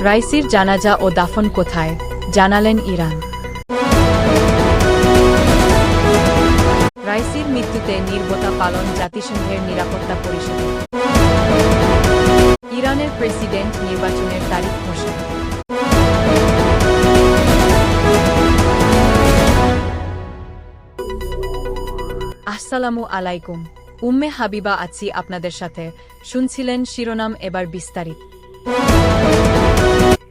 রাইসির জানাজা ও দাফন কোথায়, জানালেন ইরান। রাইসির মৃত্যুতে নীরবতা পালন জাতিসংঘের নিরাপত্তা পরিষদে। ইরানের প্রেসিডেন্ট নির্বাচনের তারিখ ঘোষণা। আসসালামু আলাইকুম। উম্মে হাবিবা আছি আপনাদের সাথে। শুনছিলেন শিরোনাম, এবার বিস্তারিত।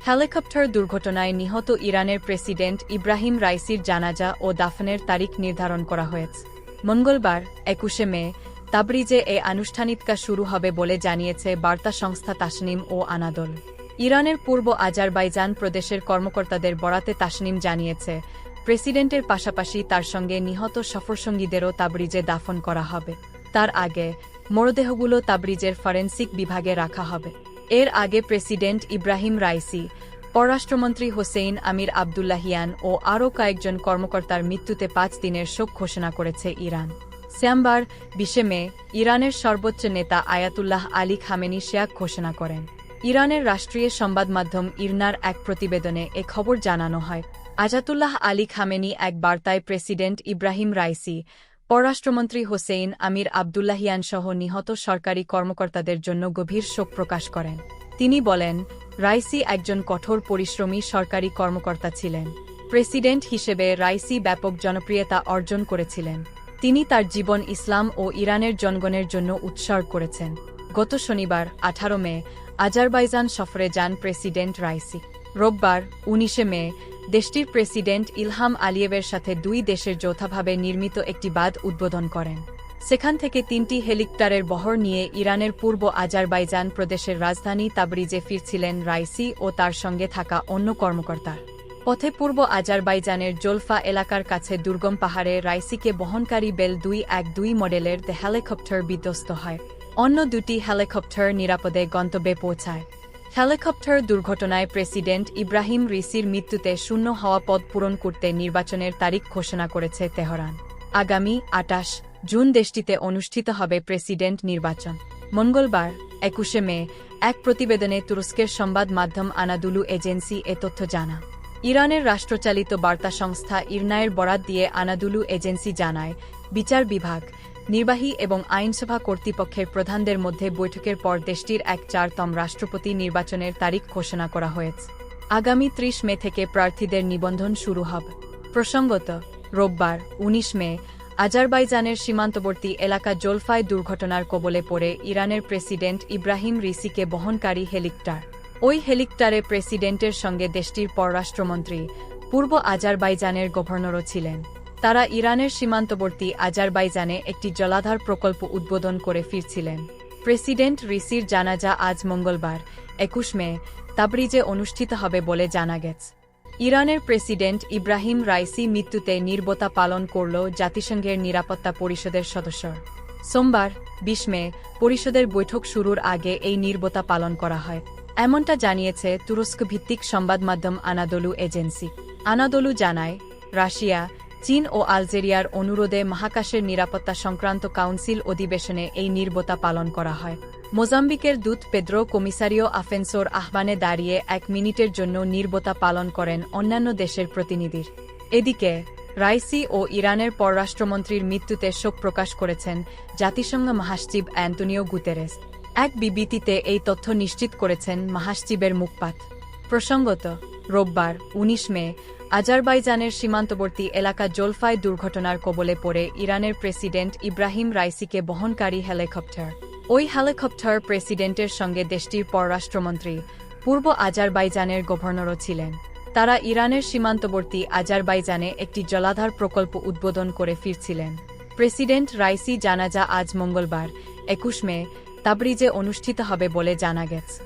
হেলিকপ্টার দুর্ঘটনায় নিহত ইরানের প্রেসিডেন্ট ইব্রাহিম রাইসির জানাজা ও দাফনের তারিখ নির্ধারণ করা হয়েছে। মঙ্গলবার 21 মে তাবরিজে এ আনুষ্ঠানিকতা শুরু হবে বলে জানিয়েছে বার্তা সংস্থা তাসনিম ও আনাদোল। ইরানের পূর্ব আজারবাইজান প্রদেশের কর্মকর্তাদের বরাতে তাসনিম জানিয়েছে, প্রেসিডেন্টের পাশাপাশি তার সঙ্গে নিহত সফরসঙ্গীদেরও তাবরিজে দাফন করা হবে। তার আগে মরদেহগুলো তাবরিজের ফরেনসিক বিভাগে রাখা হবে। এর আগে প্রেসিডেন্ট ইব্রাহিম রাইসি, পররাষ্ট্রমন্ত্রী হোসেইন আমির আবদুল্লাহিয়ান ও আরও কয়েকজন কর্মকর্তার মৃত্যুতে 5 দিনের শোক ঘোষণা করেছে ইরান। সোমবার 20 মে ইরানের সর্বোচ্চ নেতা আয়াতুল্লাহ আলী খামেনি শেয়াক ঘোষণা করেন। ইরানের রাষ্ট্রীয় সংবাদ মাধ্যম ইরনার এক প্রতিবেদনে এ খবর জানানো হয়। আয়াতুল্লাহ আলী খামেনি এক বার্তায় প্রেসিডেন্ট ইব্রাহিম রাইসি, পররাষ্ট্রমন্ত্রী হোসেইন আমির আবদুল্লাহিয়ান সহ নিহত সরকারি কর্মকর্তাদের জন্য গভীর শোক প্রকাশ করেন। তিনি বলেন, রাইসি একজন কঠোর পরিশ্রমী সরকারি কর্মকর্তা ছিলেন। প্রেসিডেন্ট হিসেবে রাইসি ব্যাপক জনপ্রিয়তা অর্জন করেছিলেন। তিনি তার জীবন ইসলাম ও ইরানের জনগণের জন্য উৎসর্গ করেছেন। গত শনিবার 18 মে আজারবাইজান সফরে যান প্রেসিডেন্ট রাইসি। রোববার 19 মে দেশটির প্রেসিডেন্ট ইলহাম আলিয়েভের সাথে দুই দেশের যৌথভাবে নির্মিত একটি বাঁধ উদ্বোধন করেন। সেখান থেকে 3টি হেলিকপ্টারের বহর নিয়ে ইরানের পূর্ব আজারবাইজান প্রদেশের রাজধানী তাবরিজে ফিরছিলেন রাইসি ও তার সঙ্গে থাকা অন্য কর্মকর্তা। পথে পূর্ব আজারবাইজানের জোলফা এলাকার কাছে দুর্গম পাহাড়ে রাইসিকে বহনকারী বেল 212 মডেলের হেলিকপ্টার বিধ্বস্ত হয়। অন্য দুটি হেলিকপ্টার নিরাপদে গন্তব্যে পৌঁছায়। হেলিকপ্টার দুর্ঘটনায় প্রেসিডেন্ট ইব্রাহিম রাইসির মৃত্যুতে শূন্য হওয়া পদ পূরণ করতে নির্বাচনের তারিখ ঘোষণা করেছে তেহরান। আগামী 28 জুন দেশটিতে অনুষ্ঠিত হবে প্রেসিডেন্ট নির্বাচন। মঙ্গলবার 21 মে এক প্রতিবেদনে তুরস্কের সংবাদ মাধ্যম আনাদুলু এজেন্সি এ তথ্য জানা। ইরানের রাষ্ট্রচালিত বার্তা সংস্থা ইরনায়ের বরাত দিয়ে আনাদুলু এজেন্সি জানায়, বিচার বিভাগ, নির্বাহী এবং আইনসভা কর্তৃপক্ষের প্রধানদের মধ্যে বৈঠকের পর দেশটির 4তম রাষ্ট্রপতি নির্বাচনের তারিখ ঘোষণা করা হয়েছে। আগামী 30 মে থেকে প্রার্থীদের নিবন্ধন শুরু হবে। প্রসঙ্গত, রোববার 19 মে আজারবাইজানের সীমান্তবর্তী এলাকা জোলফায় দুর্ঘটনার কবলে পড়ে ইরানের প্রেসিডেন্ট ইব্রাহিম রাইসিকে বহনকারী হেলিকপ্টার। ওই হেলিকপ্টারে প্রেসিডেন্টের সঙ্গে দেশটির পররাষ্ট্রমন্ত্রী, পূর্ব আজারবাইজানের গভর্নরও ছিলেন। তারা ইরানের সীমান্তবর্তী আজারবাইজানে একটি জলাধার প্রকল্প উদ্বোধন করে ফিরছিলেন। প্রেসিডেন্ট রাইসির জানাজা আজ মঙ্গলবার 21 মে তাবরিজে অনুষ্ঠিত হবে বলে জানা গেছে। ইরানের প্রেসিডেন্ট ইব্রাহিম রাইসি মৃত্যুতে নীরবতা পালন করল জাতিসংঘের নিরাপত্তা পরিষদের সদস্য। সোমবার 20 মে পরিষদের বৈঠক শুরুর আগে এই নীরবতা পালন করা হয়, এমনটা জানিয়েছে তুরস্ক ভিত্তিক সংবাদ মাধ্যম আনাদোলু এজেন্সি। আনাদোলু জানায়, রাশিয়া, চীন ও আলজেরিয়ার অনুরোধে মহাকাশের নিরাপত্তা সংক্রান্ত কাউন্সিল অধিবেশনে এই নীরবতা পালন করা হয়। মোজাম্বিকের দূত পেদ্রো কমিসারিও আফেন্সোর আহ্বানে দাঁড়িয়ে 1 মিনিটের জন্য নীরবতা পালন করেন অন্যান্য দেশের প্রতিনিধির। এদিকে রাইসি ও ইরানের পররাষ্ট্রমন্ত্রীর মৃত্যুতে শোক প্রকাশ করেছেন জাতিসংঘ মহাসচিব অ্যান্তোনিও গুতেরেস। এক বিবৃতিতে এই তথ্য নিশ্চিত করেছেন মহাসচিবের মুখপাত্র। প্রসঙ্গত, রোববার 19 মে আজারবাইজানের সীমান্তবর্তী এলাকা জোলফায় দুর্ঘটনার কবলে পড়ে ইরানের প্রেসিডেন্ট ইব্রাহিম রাইসিকে বহনকারী হেলিকপ্টার। ওই হেলিকপ্টার প্রেসিডেন্টের সঙ্গে দেশটির পররাষ্ট্রমন্ত্রী, পূর্ব আজারবাইজানের গভর্নরও ছিলেন। তারা ইরানের সীমান্তবর্তী আজারবাইজানে একটি জলাধার প্রকল্প উদ্বোধন করে ফিরছিলেন। প্রেসিডেন্ট রাইসি জানাজা আজ মঙ্গলবার 21 মে তাবরিজে অনুষ্ঠিত হবে বলে জানা গেছে।